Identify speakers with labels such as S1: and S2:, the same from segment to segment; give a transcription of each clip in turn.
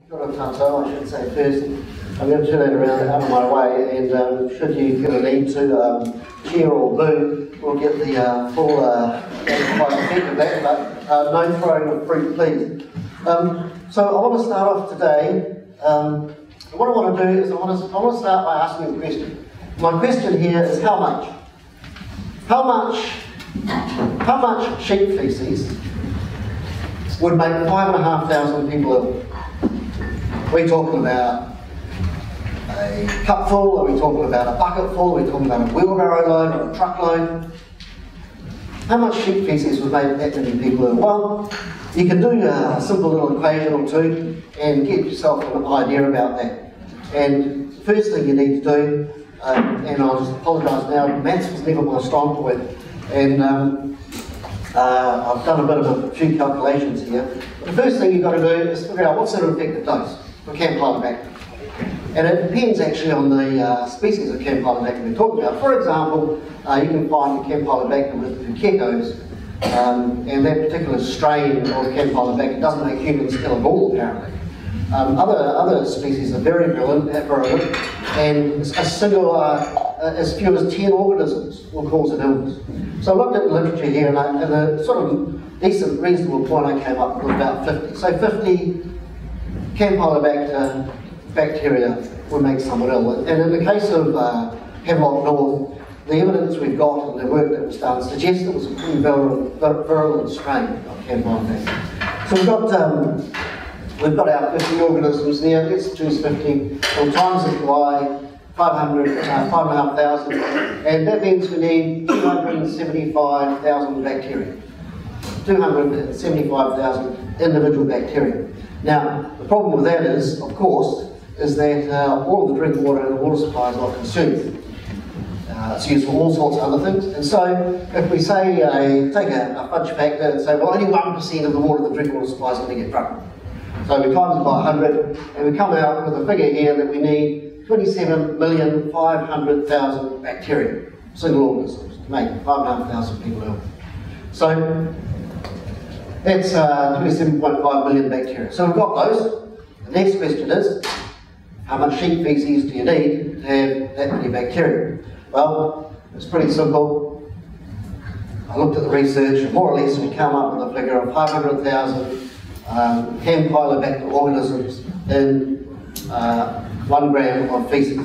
S1: Got a tanto, I should say first. I'm going to turn that around out of my way, and should you feel a need to cheer or boo, we'll get the full effect of that, but no throwing of fruit, please. So I want to start off today. What I want to do is I want to start by asking a question. My question here is how much? How much sheep feces would make 5,500 people ill? Are we talking about a cupful? Are we talking about a bucketful? Are we talking about a wheelbarrow load or a truckload? How much sheep feces would make that many people ill? Well, you can do a simple little equation or two and get yourself an idea about that. And the first thing you need to do, and I'll just apologise now, maths was never my strong point, and I've done a bit of a few calculations here. But the first thing you've got to do is figure out what's the effective dose for Campylobacter. And it depends actually on the species of Campylobacter we're talking about. For example, you can find Campylobacter with geckos, and that particular strain of Campylobacter doesn't make humans ill at all, apparently. Other species are very virulent, and as few as 10 organisms will cause an illness. So I looked at the literature here, and the sort of decent, reasonable point I came up with was about 50. So 50 Campylobacter bacteria would make someone ill. And in the case of Hemlock North, the evidence we've got and the work that was done suggests it was a pretty virulent strain of Campylobacter. So we've got our 50 organisms there. Let's choose 50. We'll times it by 5,500, and that means we need 275,000 bacteria. 275,000 individual bacteria. Now, the problem with that is, of course, is that all of the drinking water and the water supply is not consumed. It's used for all sorts of other things. And so, if we say, take a fudge factor and say, well, only 1% of the water in the drinking water supply is going to get drunk. So we times it by 100, and we come out with a figure here that we need 27,500,000 bacteria, single organisms, to make 5,500 people ill. So that's 27.5 million bacteria. So we've got those. The next question is, how much sheep feces do you need to have that many bacteria? Well, it's pretty simple. I looked at the research, and more or less we come up with a figure of 500,000 Campylobacter organisms in 1 gram of feces.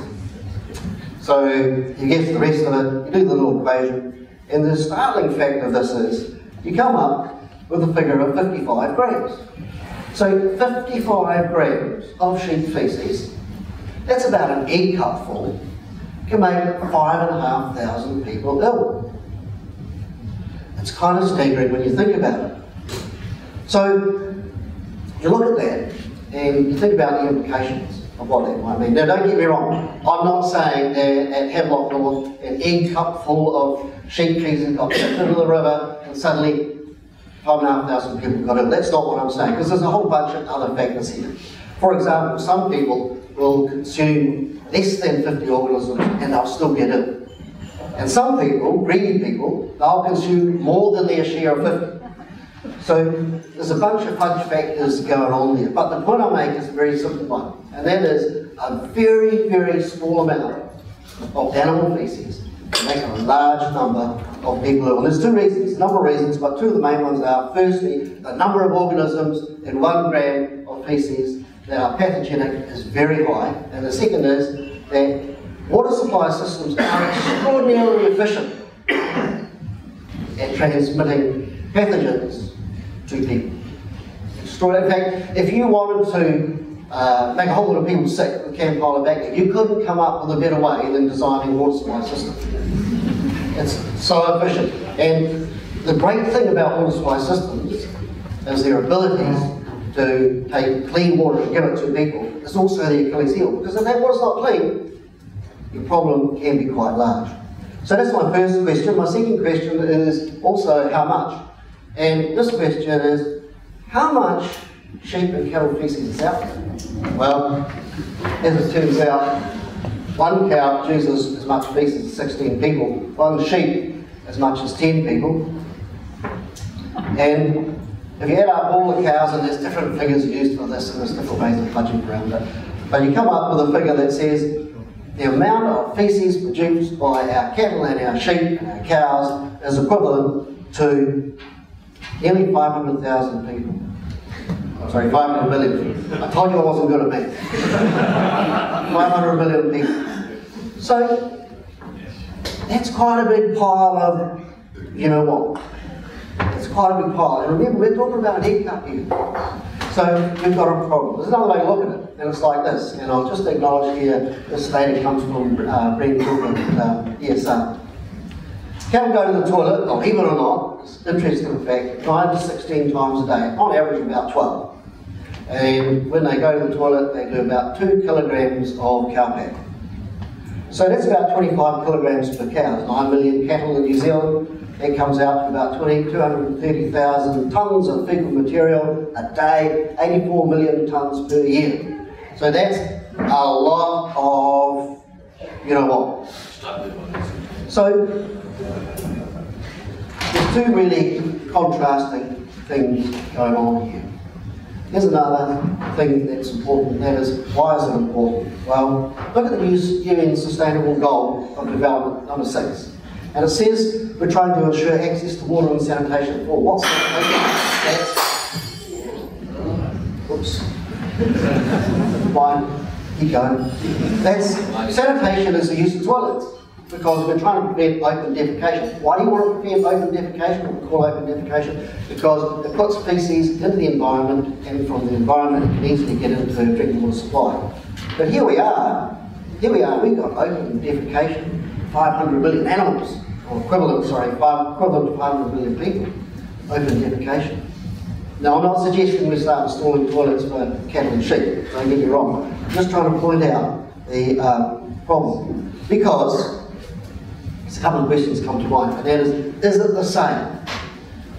S1: So you get the rest of it, you do the little equation, and the startling fact of this is you come up with a figure of 55 grams. So 55 grams of sheep feces, that's about an egg cup full, can make 5,500 people ill. It's kind of staggering when you think about it. So you look at that and you think about the implications of what that might mean. Now don't get me wrong, I'm not saying that at Hemlock North an egg cup full of sheep feces got tipped into the river and suddenly 5,500 people got ill. That's not what I'm saying, because there's a whole bunch of other factors here. For example, some people will consume less than 50 organisms and they'll still get ill. And some people, greedy people, they'll consume more than their share of 50. So there's a bunch of fudge factors going on there. But the point I make is a very simple one, and that is a very, very small amount of animal feces can make a large number of people ill. And there's two reasons, a number of reasons, but two of the main ones are, firstly, the number of organisms in 1 gram of feces that are pathogenic is very high, and the second is that water supply systems are extraordinarily efficient at transmitting pathogens to people. In fact, if you wanted to make a whole lot of people sick with Campylobacter, you couldn't come up with a better way than designing a water supply system. It's so efficient. And the great thing about water supply systems is their abilities to take clean water and give it to people. It's also the Achilles heel, because if that water's not clean, your problem can be quite large. So that's my first question. My second question is also how much? And this question is, how much sheep and cattle feces is out there? Well, as it turns out, 1 cow produces as much feces as 16 people, 1 sheep as much as 10 people, and if you add up all the cows, and there's different figures used for this, and there's different ways of budgeting around it, but you come up with a figure that says the amount of feces produced by our cattle and our sheep and our cows is equivalent to nearly 500,000 people. Sorry, 500 million people. I told you I wasn't good at math. 500 million people. So, that's quite a big pile of, you know what? It's quite a big pile. And remember, we're talking about an egg cup here. So, we've got a problem. There's another way to look at it, and it's like this. And I'll just acknowledge here, this data comes from Brent Cook and ESR. Cattle go to the toilet, believe it or not, it's an interesting fact, 9 to 16 times a day, on average about 12. And when they go to the toilet, they do about 2 kilograms of cow fat. So that's about 25 kilograms per cow. 9 million cattle in New Zealand. That comes out to about 230,000 tonnes of fecal material a day, 84 million tonnes per year. So that's a lot of, you know what. So there's two really contrasting things going on here. Here's another thing that's important, that is, why is it important? Well, look at the UN Sustainable Goal of Development, number 6. And it says we're trying to ensure access to water and sanitation for all. What's that? Oops. Fine. Keep going. Sanitation is the use of toilets, because we're trying to prevent open defecation. Why do you want to prevent open defecation, what we call open defecation? Because it puts feces into the environment, and from the environment it can easily get into drinking water supply. But here we are, we've got open defecation. 500 million animals, or equivalent to 500 million people, open defecation. Now, I'm not suggesting we start installing toilets for cattle and sheep, don't get me wrong. I'm just trying to point out the problem. Because a couple of questions come to mind, and that is it the same?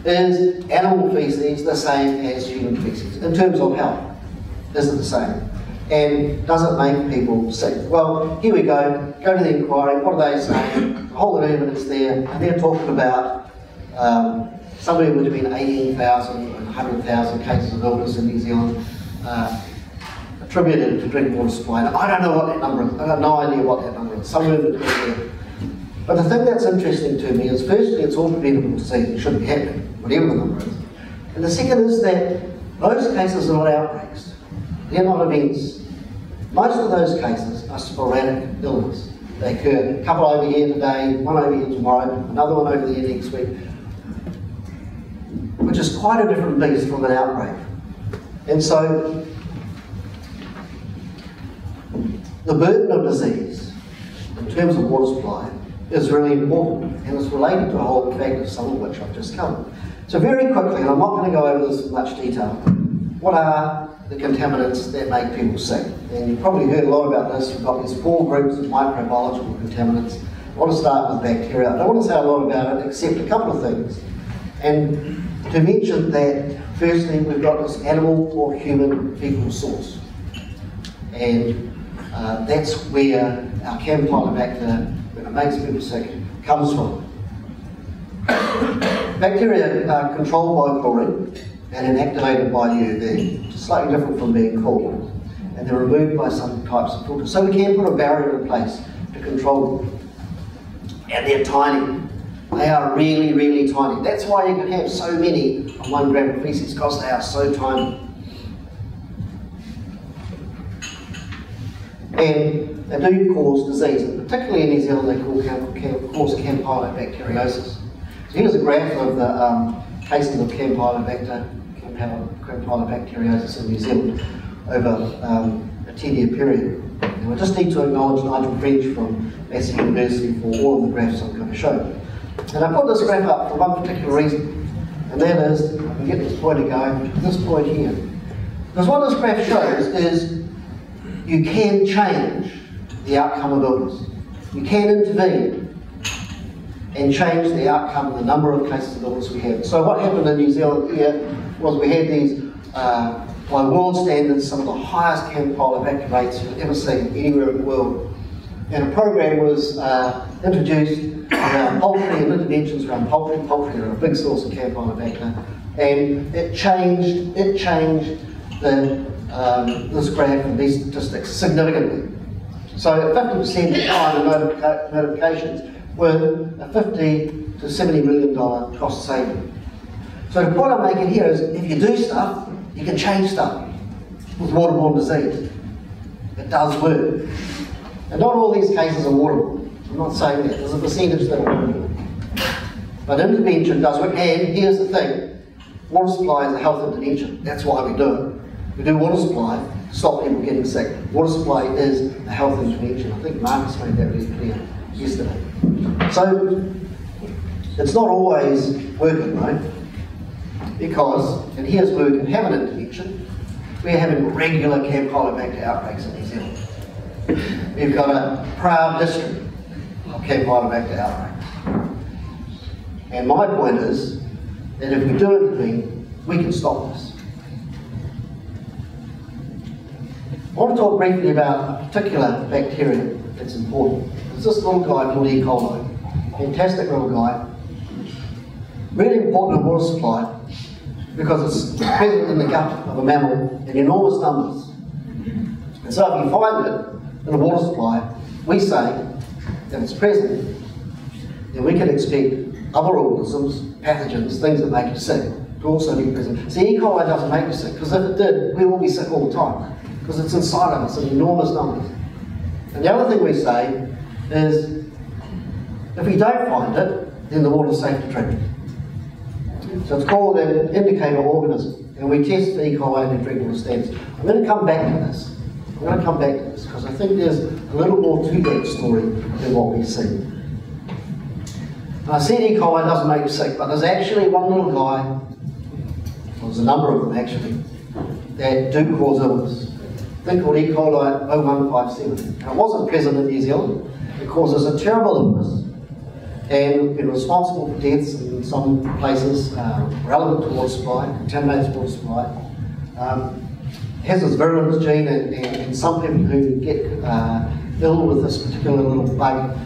S1: Is animal feces the same as human feces in terms of health? Is it the same? And does it make people sick? Well, here we go to the inquiry, what are they saying? The whole evidence there, and they're talking about somewhere between 18,000 and 100,000 cases of illness in New Zealand attributed to drinking water supply. And I don't know what that number is, I've got no idea what that number is, somewhere between there. But the thing that's interesting to me is, firstly, it's all preventable disease, it shouldn't be happening, whatever the number is. And the second is that those cases are not outbreaks, they're not events. Most of those cases are sporadic illness. They occur a couple over here today, one over here tomorrow, another one over there next week, which is quite a different beast from an outbreak. And so, the burden of disease, in terms of water supply, is really important, and it's related to a whole lot of factors, some of which I've just covered. So very quickly, and I'm not going to go over this in much detail, what are the contaminants that make people sick? And you've probably heard a lot about this. We've got these 4 groups of microbiological contaminants. I want to start with bacteria. I don't want to say a lot about it, except a couple of things. And to mention that, firstly, we've got this animal or human fecal source. And that's where our Campylobacter, when it makes people sick, comes from. Bacteria are controlled by chlorine and inactivated by UV, which is slightly different from being cooled. And they're removed by some types of filters. So we can put a barrier in place to control them. And they're tiny. They are really, really tiny. That's why you can have so many on 1 gram of feces, because they are so tiny. And they do cause disease, and particularly in New Zealand they cause campylobacteriosis. So here's a graph of the cases of campylobacteriosis in New Zealand over a 10-year period. And we just need to acknowledge Nigel French from Massey University for all of the graphs I'm going to show. And I put this graph up for one particular reason, and that is, I can get this pointer going, this point here. Because what this graph shows is you can change the outcome of illness. You can intervene and change the outcome, the number of cases of illness we have. So what happened in New Zealand here was we had these, by world standards, some of the highest Campylobacter rates you've ever seen anywhere in the world. And a program was introduced around poultry and interventions around poultry. Poultry are a big source of Campylobacter. And it changed this graph and these statistics significantly. So 50% decline in notifications with a $50 to $70 million cost saving. So the point I'm making here is if you do stuff, you can change stuff with waterborne disease. It does work. And not all these cases are waterborne. I'm not saying that. There's a percentage that are waterborne. But intervention does work. And here's the thing. Water supply is a health intervention. That's why we do it. We do water supply to stop people getting sick. Water supply is a health intervention. I think Marcus made that really clear yesterday. So it's not always working, right? Because, and here's where we can have an intervention, we're having regular Campylobacter outbreaks in New Zealand. We've got a proud history of Campylobacter outbreaks. And my point is that if we do intervene, we can stop this. I want to talk briefly about a particular bacteria that's important. It's this little guy called E. coli. Fantastic little guy. Really important in water supply because it's present in the gut of a mammal in enormous numbers. And so if you find it in a water supply, we say that it's present, then we can expect other organisms, pathogens, things that make you sick, to also be present. See, E. coli doesn't make you sick, because if it did, we will be sick all the time, because it's inside of us in enormous numbers. And the other thing we say is, if we don't find it, then the water's safe to drink. So it's called an indicator organism, and we test for E. coli and drink water standards. I'm going to come back to this. Because I think there's a little more to that story than what we see. And I said E. coli doesn't make you sick, but there's actually one little guy, well, there's a number of them actually, that do cause illness. A thing called E. coli 0157. And it wasn't present in New Zealand. It causes a terrible illness and been responsible for deaths in some places relevant to water supply, contaminated water supply. Has this virulence gene, and some people who get ill with this particular little bug,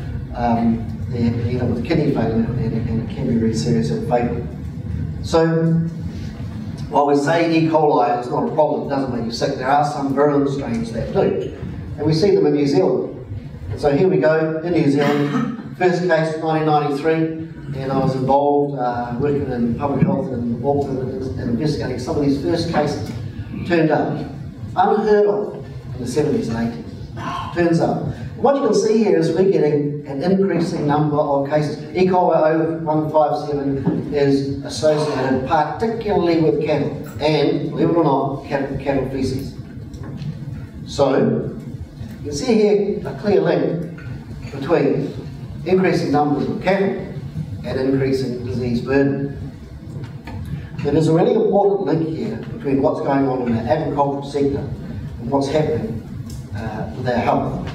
S1: they end up with kidney failure, and it can be very serious and fatal. So, while we say E. coli is not a problem, it doesn't make you sick, there are some virulent strains that do. And we see them in New Zealand. And so here we go, in New Zealand, first case 1993, and I was involved working in public health and involved in investigating some of these first cases. Turned up, unheard of in the 70s and 80s, turns up. And what you can see here is we're getting an increasing number of cases. E. coli 0157 is associated particularly with cattle, and believe it or not, cattle feces. So, you can see here a clear link between increasing numbers of cattle and increasing disease burden. There's a really important link here between what's going on in the agricultural sector and what's happening with our health.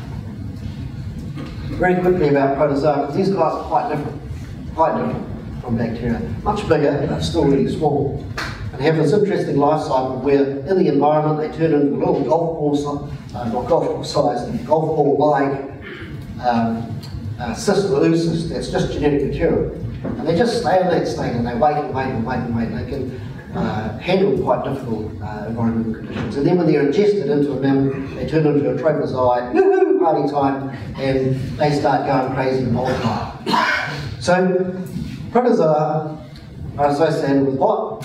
S1: Very quickly about protozoa, because these guys are quite different from bacteria. Much bigger, but still really small. And have this interesting life cycle where in the environment they turn into a little golf ball-like cyst or oocyst that's just genetic material. And they just stay in that state and they wait and wait and wait and wait. They can handle quite difficult environmental conditions. And then when they're ingested into a mammal, they turn into a trophozoite, woohoo, party time, and they start going crazy and multiply. So, protozoa are associated with what?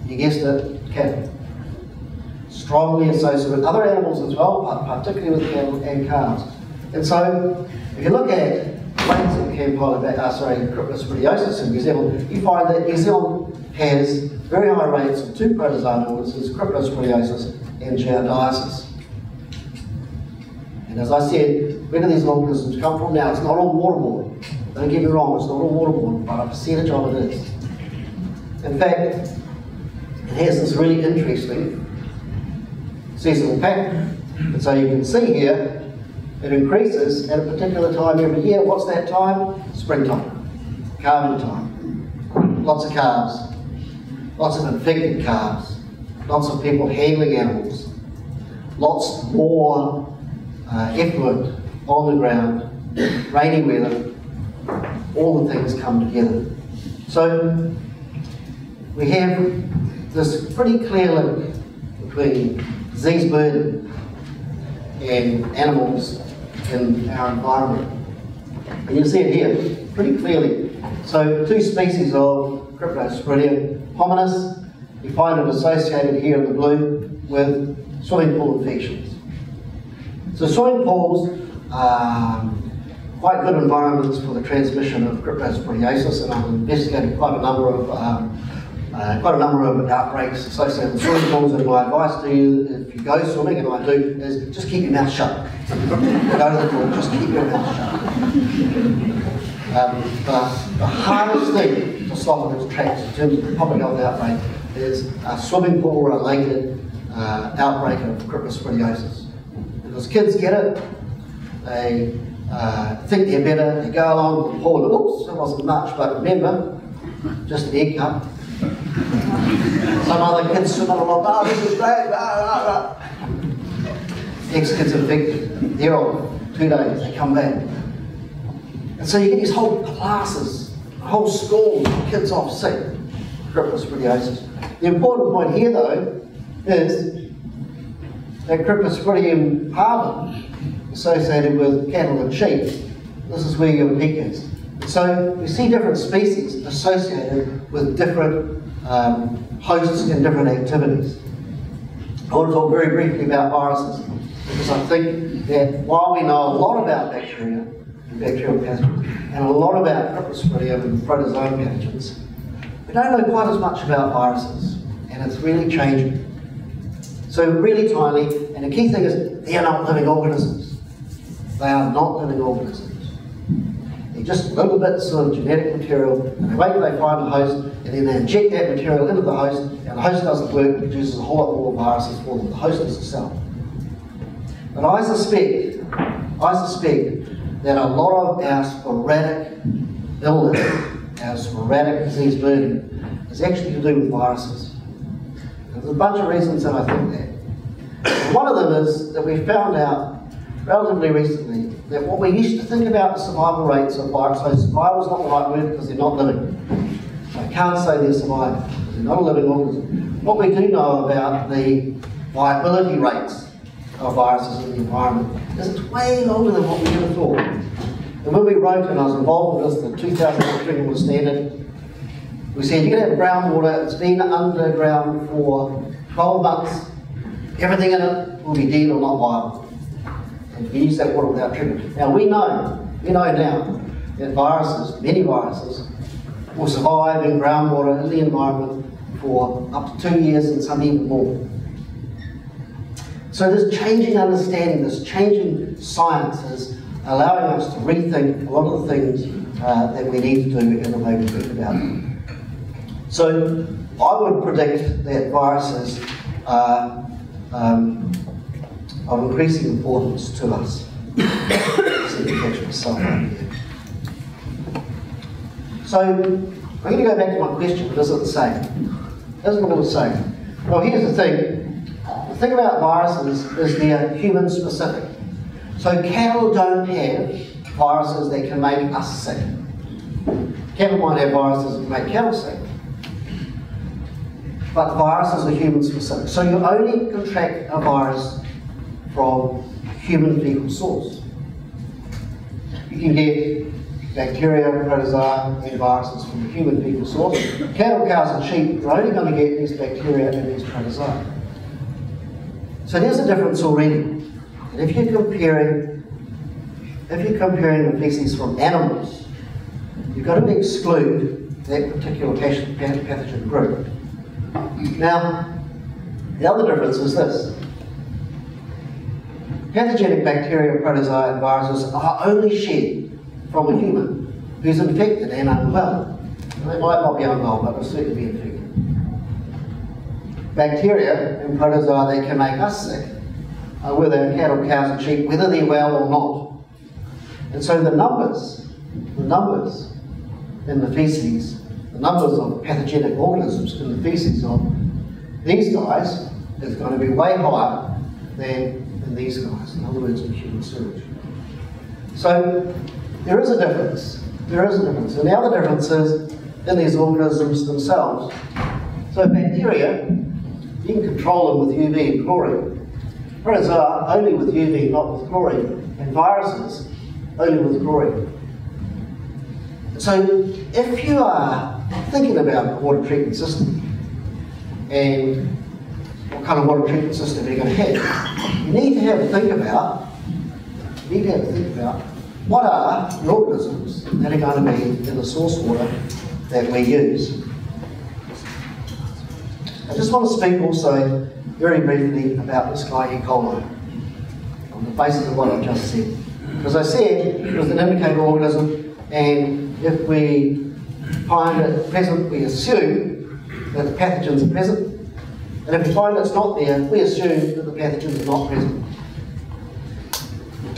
S1: You guessed it, cattle. Strongly associated with other animals as well, but particularly with cattle and calves. And so, if you look at rates of cryptosporidiosis in New Zealand, you find that New Zealand has very high rates of two protozoan illnesses, cryptosporidiosis and giardiasis. And as I said, where do these organisms come from? Now, it's not all waterborne. Don't get me wrong, it's not all waterborne, but a percentage of it is. In fact, it has this really interesting seasonal pattern. And so you can see here, it increases at a particular time every year. What's that time? Springtime. Calving time. Lots of calves. Lots of infected calves. Lots of people handling animals. Lots more effluent on the ground. Rainy weather. All the things come together. So, we have this pretty clear link between disease burden and animals in our environment. And you see it here pretty clearly. So 2 species of Cryptosporidium hominis, you find it associated here in the blue with swimming pool infections. So swimming pools are quite good environments for the transmission of cryptosporidiosis, and I've investigated quite a number of outbreaks associated with swimming pools, and my advice to you, if you go swimming, and I do, is just keep your mouth shut. Go to the pool, just keep your mouth shut. The hardest thing to stop in its tracks in terms of public health outbreak is a swimming pool related outbreak of cryptosporidiosis. Because kids get it, they think they're better, they go along with the pool, and oops, it wasn't much, but remember, just an egg cup. Some other kids swim along, oh, this is great, blah, blah, blah. Next kid's infected, they're on 2 days, they come back. And so you get these whole classes, whole schools of kids off sick, cryptosporidiosis. The important point here though is that Cryptosporidium parva associated with cattle and sheep, this is where your peak is. So we see different species associated with different hosts and different activities. I want to talk very briefly about viruses, because I think that while we know a lot about bacteria and bacterial pathogens, and a lot about Cryptosporidium and protozoan pathogens, we don't know quite as much about viruses, and it's really changing. So really tiny, and the key thing is they are not living organisms. They are not living organisms. They're just little bits of genetic material, and they wait till they find a host, and then they inject that material into the host, and the host doesn't work, it produces a whole lot more viruses for them. The host is the cell. But I suspect that a lot of our sporadic illness, our sporadic disease burden, is actually to do with viruses. There's a bunch of reasons that I think that. And one of them is that we found out relatively recently that what we used to think about the survival rates of viruses, so survival is not the right word because they're not living. So I can't say they're surviving because they're not a living organism. What we do know about the viability rates of viruses in the environment is it's way lower than what we would have thought. And when we wrote, and I was involved with this, the 2000 drinking water standard, we said you can have groundwater, it's been underground for 12 months, everything in it will be dead or not viable. And you can use that water without treatment. Now we know now that viruses, many viruses, will survive in groundwater in the environment for up to 2 years and some even more. So this changing understanding, this changing science is allowing us to rethink a lot of the things that we need to do in the way we think about it. So I would predict that viruses are of increasing importance to us. So I'm going to go back to my question, but is it the same? Isn't it the same? Well, here's the thing. The thing about viruses is they're human specific. So cattle don't have viruses that can make us sick. Cattle might have viruses that make cattle sick. But viruses are human specific. So you only contract a virus from a human fecal source. You can get bacteria, protozoa, and viruses from a human fecal source. Cattle, cows, and sheep are only going to get these bacteria and these protozoa. So there's a difference already. And if you're comparing the feces from animals, you've got to exclude that particular pathogen group. Now, the other difference is this. Pathogenic bacteria, protozoa, and viruses are only shed from a human who's infected and unwell. They might not be unwell, but they'll certainly be infected. Bacteria and protozoa that can make us sick are whether cattle, cows, and sheep, whether they're well or not. And so the numbers in the feces, the numbers of pathogenic organisms in the feces of these guys is going to be way higher than in these guys, in other words, in human sewage. So there is a difference. There is a difference. And the other difference is in these organisms themselves. So bacteria, you can control them with UV and chlorine. Protozoa only with UV, not with chlorine. And viruses only with chlorine. So if you are thinking about a water treatment system and what kind of water treatment system you're going to have, you need to have a think about what are the organisms that are going to be in the source water that we use. I just want to speak also very briefly about this guy, E. coli, on the basis of what I've just said. As I said, it was an indicator organism, and if we find it present, we assume that the pathogens are present. And if we find it's not there, we assume that the pathogens are not present.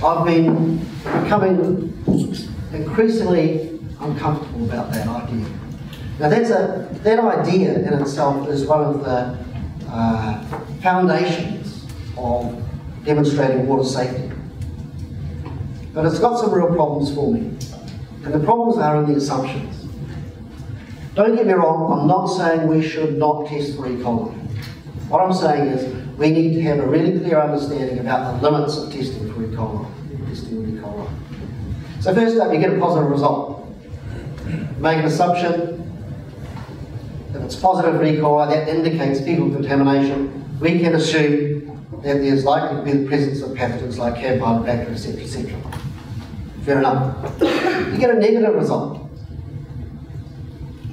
S1: I've been becoming increasingly uncomfortable about that idea. Now that idea in itself is one of the foundations of demonstrating water safety. But it's got some real problems for me. And the problems are in the assumptions. Don't get me wrong, I'm not saying we should not test for E. coli. What I'm saying is we need to have a really clear understanding about the limits of testing for E. coli. So first up, you get a positive result. Make an assumption. If it's positive for E. coli, that indicates fecal contamination. We can assume that there's likely to be the presence of pathogens like Campylobacter, etc., etc. Fair enough. You get a negative result.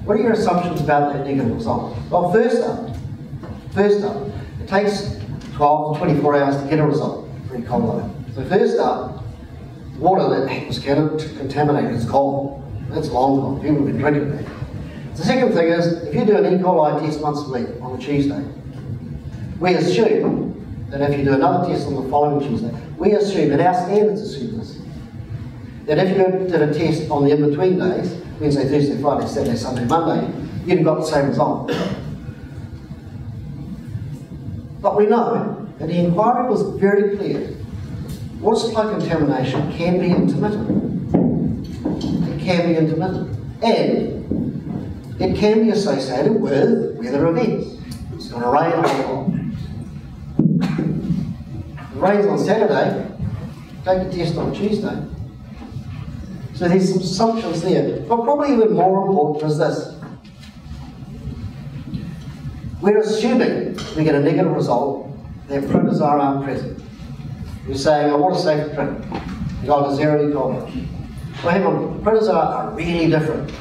S1: What are your assumptions about that negative result? Well, first up, it takes 12 to 24 hours to get a result for E. coli. So first up, water that was contaminated is gone. That's long gone. People have been drinking that. The second thing is, if you do an E. coli test once a week on a Tuesday, we assume that if you do another test on the following Tuesday, we assume, and our standards assume this, that if you did a test on the in-between days, Wednesday, Thursday, Friday, Saturday, Sunday, Monday, you'd have got the same result. But we know that the inquiry was very clear. Water supply contamination can be intermittent. It can be intermittent. And it can be associated with weather events. It's going to rain a whole lot. If it rains on Saturday, take a test on Tuesday. So there's some assumptions there. But probably even more important is this. We're assuming we get a negative result that protozoa aren't present. We're saying, water safety treatment. You've got a zero E. coli. Well, hang on, protozoa are really different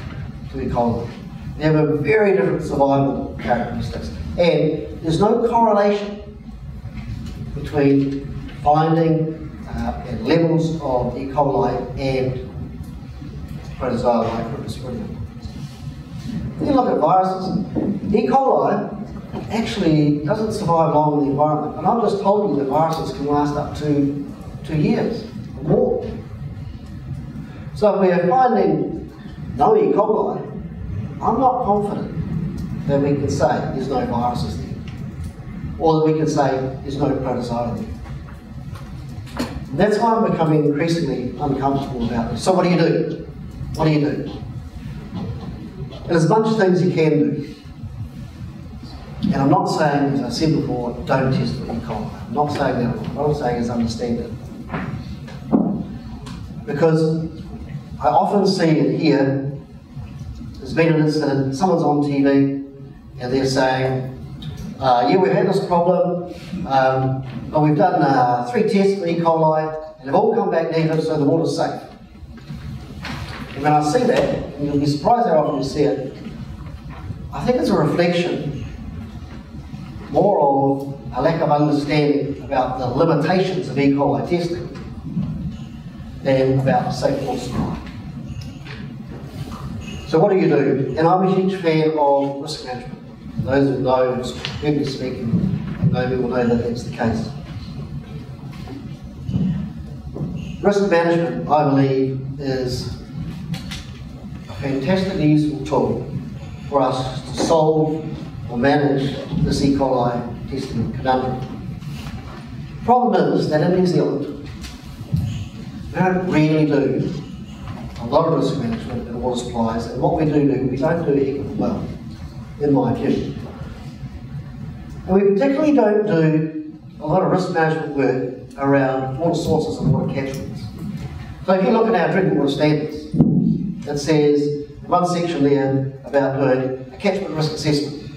S1: to E. coli. They have a very different survival characteristics. And there's no correlation between finding levels of E. coli and protozoa like Cryptosporidium. If you look at viruses, E. coli actually doesn't survive long in the environment. And I've just told you that viruses can last up to 2 years or more. So if we're finding no E. coli, I'm not confident that we can say there's no viruses there. Or that we can say there's no protozoa there. And that's why I'm becoming increasingly uncomfortable about this. So what do you do? What do you do? And there's a bunch of things you can do. And I'm not saying, as I said before, don't test for E. coli. I'm not saying that. What I'm saying is understand it. Because I often see and hear, there's been an incident, someone's on TV, and they're saying, yeah, we've had this problem, but we've done 3 tests for E. coli, and they've all come back negative, so the water's safe. And when I see that, and you'll be surprised how often you see it, I think it's a reflection more of a lack of understanding about the limitations of E. coli testing than about safe water supply. So what do you do? And I'm a huge fan of risk management. Those who know, who've heard me speaking, know me will know that that's the case. Risk management, I believe, is a fantastically useful tool for us to solve or manage this E. coli testing conundrum. The problem is that in New Zealand, we don't really do a lot of risk management in water supplies, and what we do, we don't do it well, in my view. And we particularly don't do a lot of risk management work around water sources and water catchments. So if you look at our drinking water standards, it says one section there about doing a catchment risk assessment.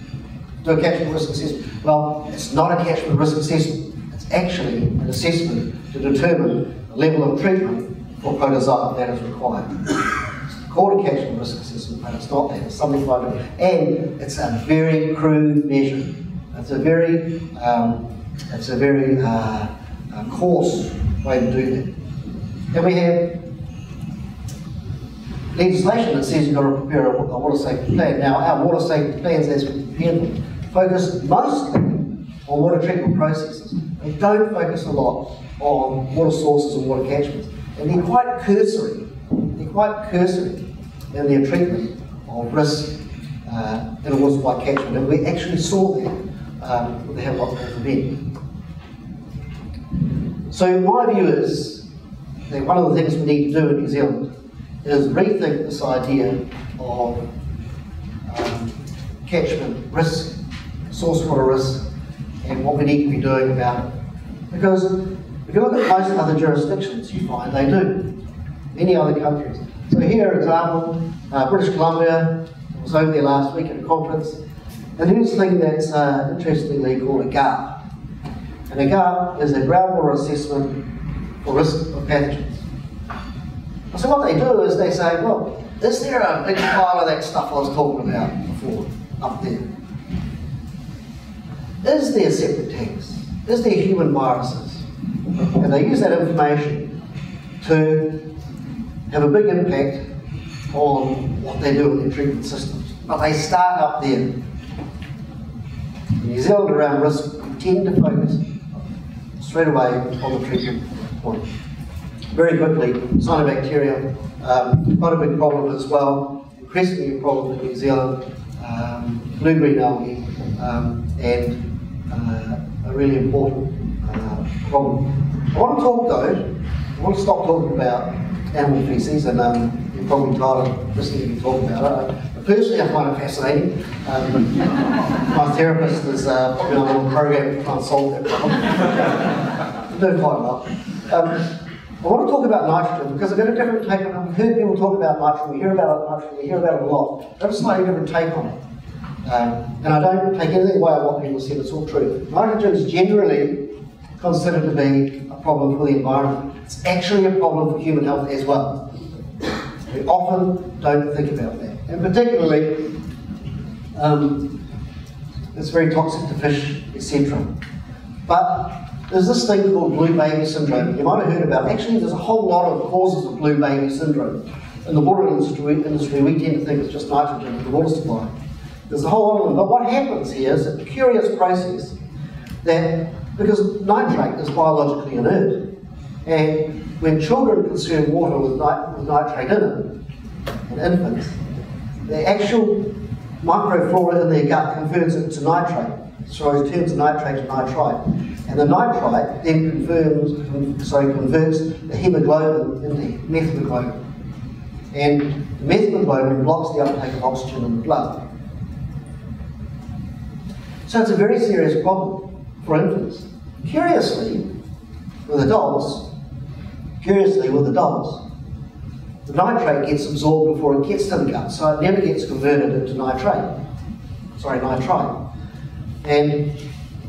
S1: Do a catchment risk assessment. Well, it's not a catchment risk assessment. It's actually an assessment to determine the level of treatment for protozoa that is required. It's called a catchment risk assessment, but it's not that. It's something like that. And it's a very crude measure. It's a very coarse way to do that. And we have legislation that says you've got to prepare a water safety plan. Now, our water safety plans, as we prepare them, focus mostly on water treatment processes. They don't focus a lot on water sources and water catchments. And they're quite cursory. They're quite cursory in their treatment of risk in a water-wide catchment. And we actually saw that with the Hemlock event. So my view is that one of the things we need to do in New Zealand is rethink this idea of catchment risk, source water risk, and what we need to be doing about it. Because if you look at most other jurisdictions, you find they do. Many other countries. So here, for example, British Columbia, I was over there last week at a conference, and here's a thing that's interestingly called a GARP. And a GARP is a groundwater assessment for risk of pathogens. So what they do is they say, well, is there a big pile of that stuff I was talking about before up there? Is there septic tanks? Is there human viruses? And they use that information to have a big impact on what they do in their treatment systems. But they start up there. In New Zealand around risk, we tend to focus straight away on the treatment point. Very quickly, cyanobacteria, quite a big problem as well, increasingly a problem in New Zealand, blue-green algae, and a really important problem. I want to talk though, I want to stop talking about animal feces, and you're probably tired of listening to me talk about it. Personally, I find it fascinating. My therapist is probably on a little program to try and solve that problem. I'm doing quite well. I want to talk about nitrogen because I've got a different take on it. We've heard people talk about nitrogen, we hear about nitrogen, we hear about it a lot. I've got a slightly different take on it. And I don't take anything away of what people said, it's all true. Nitrogen is generally considered to be a problem for the environment. It's actually a problem for human health as well. We often don't think about that. And particularly, it's very toxic to fish, etc. But there's this thing called blue baby syndrome. You might have heard about it. Actually, there's a whole lot of causes of blue baby syndrome. In the water industry, we tend to think it's just nitrogen in the water supply. There's a whole lot of them. But what happens here is a curious process that, because nitrate is biologically inert, and when children consume water with nitrate in it, and infants, the actual microflora in their gut converts it to nitrate. So it turns the nitrate to nitrite. And the nitrite then converts the hemoglobin into methemoglobin. And the methemoglobin blocks the uptake of oxygen in the blood. So it's a very serious problem for infants. Curiously, with adults, the nitrate gets absorbed before it gets to the gut, so it never gets converted into nitrite. And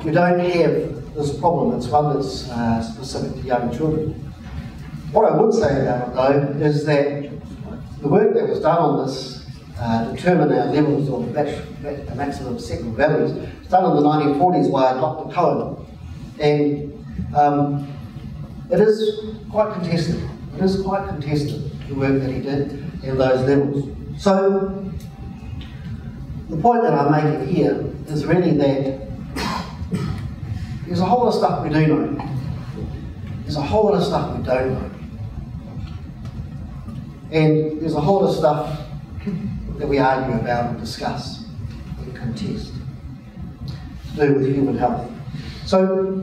S1: we don't have this problem. It's one that's specific to young children. What I would say about it though is that the work that was done on this determine our levels of maximum second values was done in the 1940s by Dr. Cohen. And it is quite contested. It is quite contested, the work that he did in those levels. So the point that I'm making here is really that there's a whole lot of stuff we do know. There's a whole lot of stuff we don't know. And there's a whole lot of stuff that we argue about and discuss and contest to do with human health. So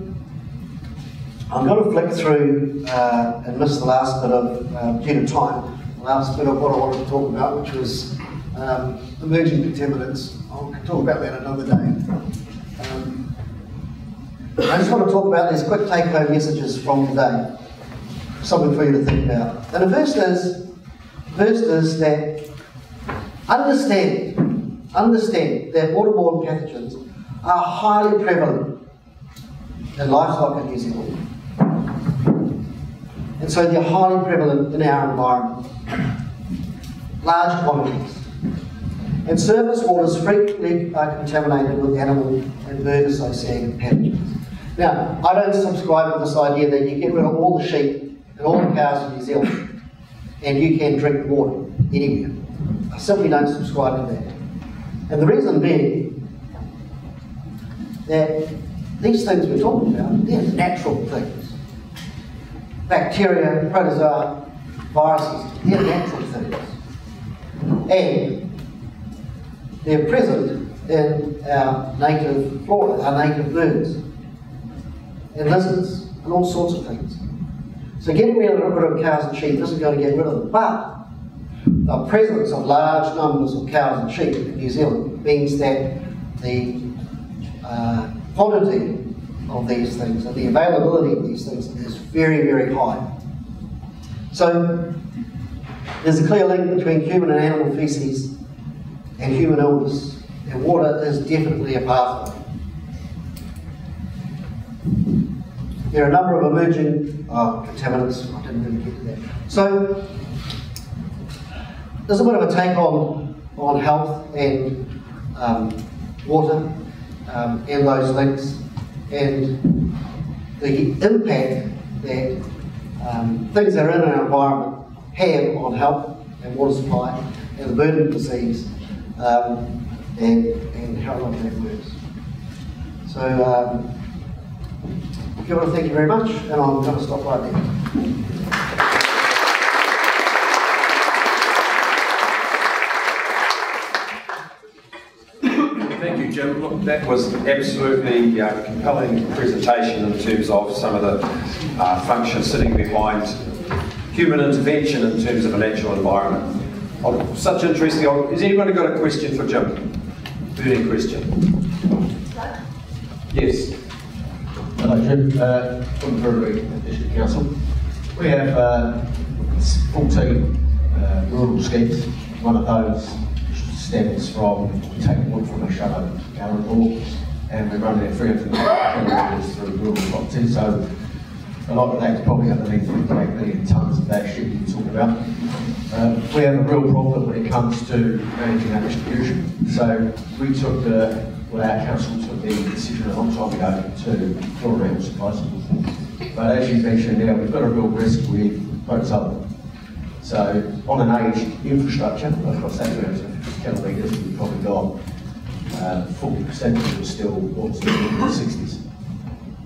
S1: I'm going to flick through and miss the last bit of, due to time, the last bit of what I wanted to talk about, which was emerging contaminants. I'll talk about that another day. I just want to talk about these quick take-home messages from today. Something for you to think about. And the first is that understand that waterborne pathogens are highly prevalent in livestock in New Zealand. And so they're highly prevalent in our environment. Large quantities. And surface waters frequently are contaminated with animal and bird associated pathogens. Now, I don't subscribe to this idea that you get rid of all the sheep and all the cows in New Zealand and you can drink water anywhere. I simply don't subscribe to that. And the reason being that these things we're talking about, they're natural things. Bacteria, protozoa, viruses, they're natural things. And they're present in our native flora, our native birds, and lizards, and all sorts of things. So getting rid of cows and sheep isn't going to get rid of them, but the presence of large numbers of cows and sheep in New Zealand means that the quantity of these things and the availability of these things is very, very high. So there's a clear link between human and animal feces and human illness, and water is definitely a pathway. There are a number of emerging contaminants. I didn't really get to that. So there's a bit of a take on health and water and those links, and the impact that things that are in our environment have on health and water supply and the burden of disease and how long that works. So thank you very much, and I'm going to stop right there.
S2: Thank you, Jim. Look, that was absolutely compelling presentation in terms of some of the functions sitting behind human intervention in terms of a natural environment. Such interesting. Has anybody got a question for Jim? Burning question. Yes.
S3: Hello, Jim. From Burberry District Council. We have 14 rural schemes. One of those stems from taking wood from a shallow gallery bore, and we're running at 300 kilometres through rural property. So a lot of that is probably underneath 58 million tonnes of that shit you talk about. We have a real problem when it comes to managing our distribution. So we took our council took the decision a long time ago to fluoride supplies. But as you mentioned now, we've got a real risk with protozoa. So on an aged infrastructure across that 350 kilometres, we've probably got 40% of it still what's in the 60s.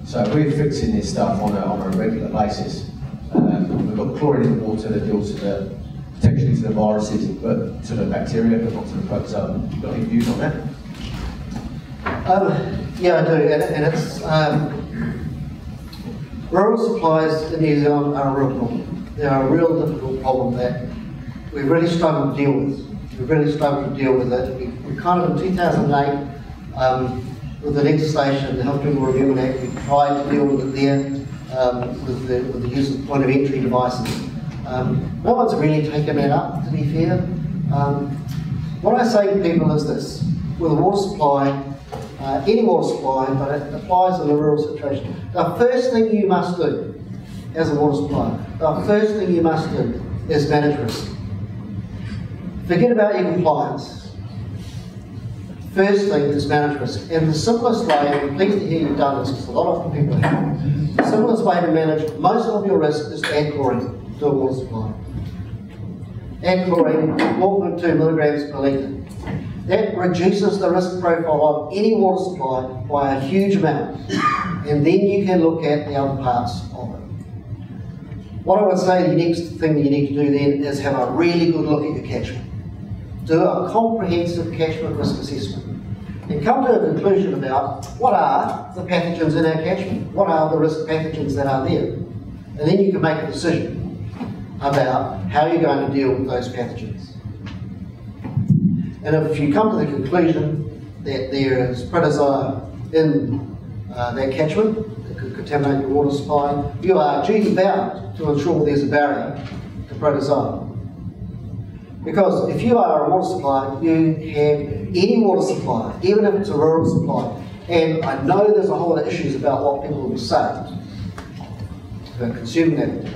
S3: So we're fixing this stuff on a regular basis. We've got chlorine in the water that deals with potentially to the viruses, but to the bacteria, but not to the protozoa. You got any views on that?
S1: Yeah, I do, and it's rural supplies in New Zealand are a real problem. They are a real difficult problem that we really struggle to deal with. We really struggle to deal with it. We kind of in 2008, with the legislation, the Health Drinking Review Act, we tried to deal with it there with the use of point of entry devices. No one's really taken that up, to be fair. What I say to people is this: with a water supply, any water supply, but it applies in a rural situation. The first thing you must do as a water supplier, the first thing you must do is manage risk. Forget about your compliance. First thing is manage risk. And the simplest way, and I'm pleased to hear you've done this because a lot of people have, the simplest way to manage most of your risk is to add chlorine to a water supply. Add chlorine, 4.2 milligrams per litre. That reduces the risk profile of any water supply by a huge amount, and then you can look at the other parts of it. What I would say the next thing you need to do then is have a really good look at your catchment. Do a comprehensive catchment risk assessment and come to a conclusion about what are the pathogens in our catchment, what are the risk pathogens that are there, and then you can make a decision about how you're going to deal with those pathogens. And if you come to the conclusion that there is protozoa in that catchment that could contaminate your water supply, you are duty bound to ensure there's a barrier to protozoa. Because if you are a water supplier, you have any water supply, even if it's a rural supply, and I know there's a whole lot of issues about what people will say about consuming that water.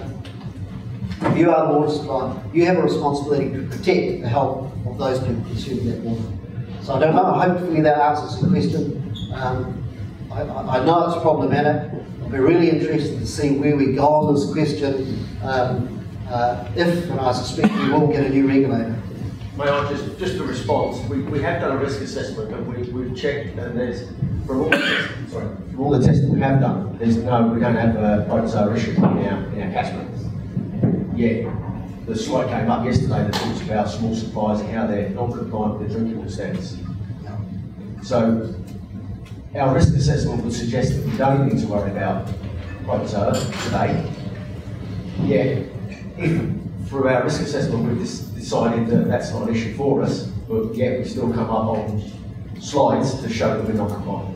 S1: If you are the water supplier, you have a responsibility to protect the health of those people consuming that water. So I don't know, hopefully that answers the question. I know it's problematic. I'll be really interested to see where we go on this question. If, and I suspect we will get a new regulator.
S3: May I just a response? We have done a risk assessment and we've checked, and there's from all the testing we have done, we don't have a protozoa issue in our catchment. Yeah, the slide came up yesterday that talks about small suppliers and how they're non-compliant with their drinking water standards. So our risk assessment would suggest that we don't need to worry about protozoa today. Yeah. If through our risk assessment we've decided that that's not an issue for us, but yet we still come up on slides to show that we're not compliant.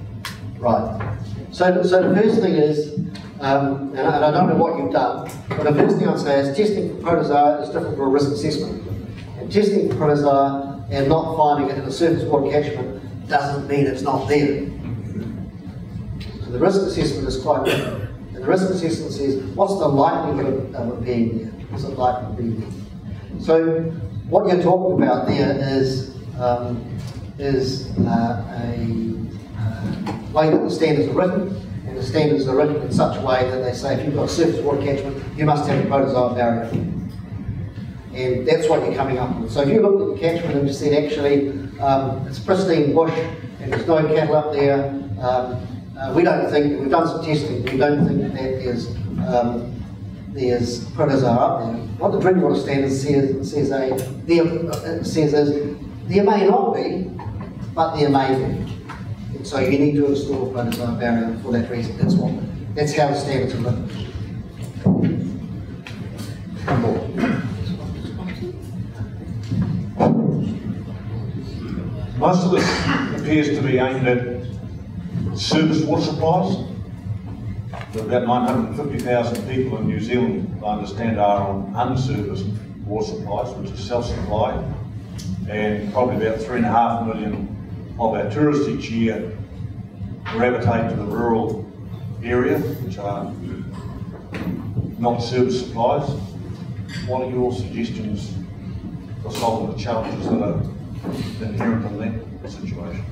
S1: Right. So the first thing is, and I don't know what you've done, but the first thing I'd say is testing for protozoa is different from a risk assessment. And testing for protozoa and not finding it in a surface water catchment doesn't mean it's not there. So the risk assessment is quite different. And the risk assessment says, what's the likelihood of it being there? What's it likely to be there? So what you're talking about there is a way that the standards are written, and the standards are written in such a way that they say if you've got a surface water catchment, you must have a protozoa barrier. And that's what you're coming up with. So if you looked at the catchment and you said actually it's pristine bush and there's no cattle up there, we don't think, we've done some testing, we don't think that there's protozoa up there. What the drinking water standard says is there may not be, but there may be. And so you need to install a protozoa barrier for that reason. That's how the standards are written. One more.
S4: Most of this appears to be aimed at surface water supplies. There are about 950,000 people in New Zealand, I understand, are on unserviced water supplies, which is self-supply, and probably about 3.5 million of our tourists each year gravitate to the rural area, which are not service supplies. What are your suggestions for solving the challenges that are inherent in that situation?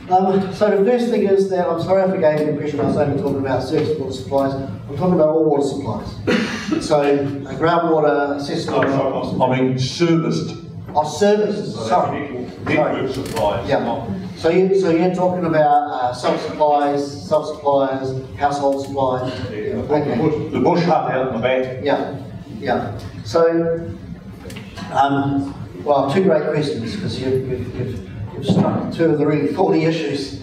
S1: So the first thing is that, I'm sorry if I gave the impression I was only talking about surface water supplies. I'm talking about all water supplies. So groundwater system.
S4: No, I mean serviced.
S1: Oh, services. Sorry.
S4: Network supplies.
S1: Yeah. So you're talking about self-supplies, household supplies.
S4: Yeah.
S1: Okay.
S4: The bush hut out in the back.
S1: Yeah. Yeah. So, well, two great questions, because you've struck two of the really thorny issues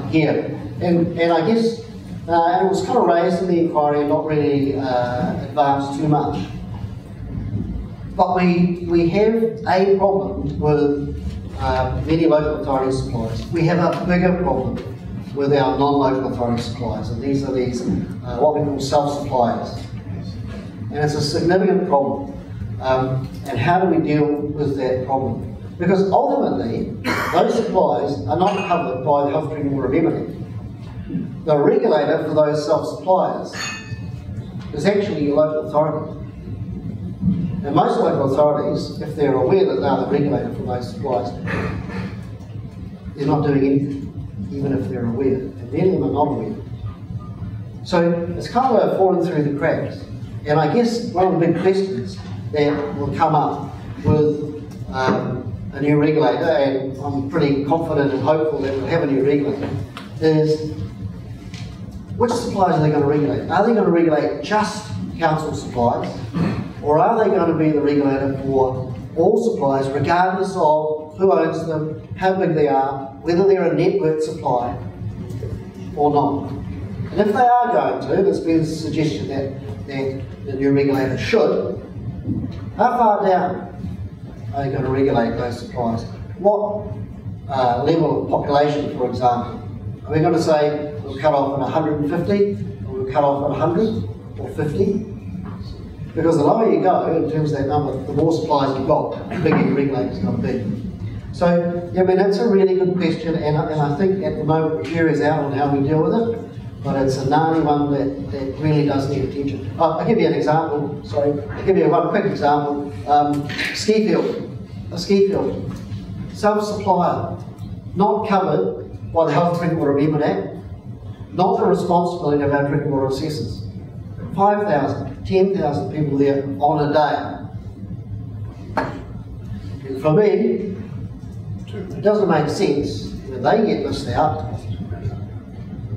S1: here. And I guess it was kind of raised in the inquiry and not really advanced too much. But we have a problem with many local authority suppliers. We have a bigger problem with our non-local authority suppliers, and these are what we call self-suppliers. And it's a significant problem. And how do we deal with that problem? Because ultimately, those supplies are not covered by the Health Drinking Water Remedy. The regulator for those self-suppliers is actually your local authority. And most local authorities, if they're aware that they're the regulator for those supplies, they're not doing anything, even if they're aware. And many of them are not aware. So it's kind of falling through the cracks. And I guess one of the big questions that will come up with a new regulator, and I'm pretty confident and hopeful that we'll have a new regulator, is which suppliers are they going to regulate? Are they going to regulate just council supplies, or are they going to be the regulator for all supplies, regardless of who owns them, how big they are, whether they're a network supply or not? And if they are going to, there's been a suggestion that the new regulator should, how far down are they going to regulate those supplies? What level of population, for example, Are we going to say we'll cut off at 150, or we'll cut off at 100, or 50? Because the lower you go in terms of that number, the more supplies you've got, the bigger your regulator's going to be. So, yeah, I mean, that's a really good question, and I think at the moment the jury's out on how we deal with it, but it's a gnarly one that really does need attention. I'll give you an example, I'll give you one quick example. Ski field, a ski field, self-supplier, not covered by the Health Drinking Water Amendment Act, not the responsibility of our drinking water assessors. 5,000, 10,000 people there on a day. And for me, it doesn't make sense when they get missed out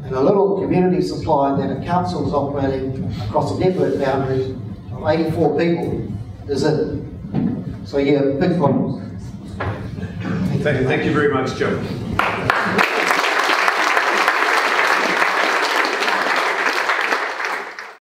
S1: and a little community supply that a council is operating across a network boundary of 84 people is in. So yeah, big problems.
S2: Thank you very much, Joe.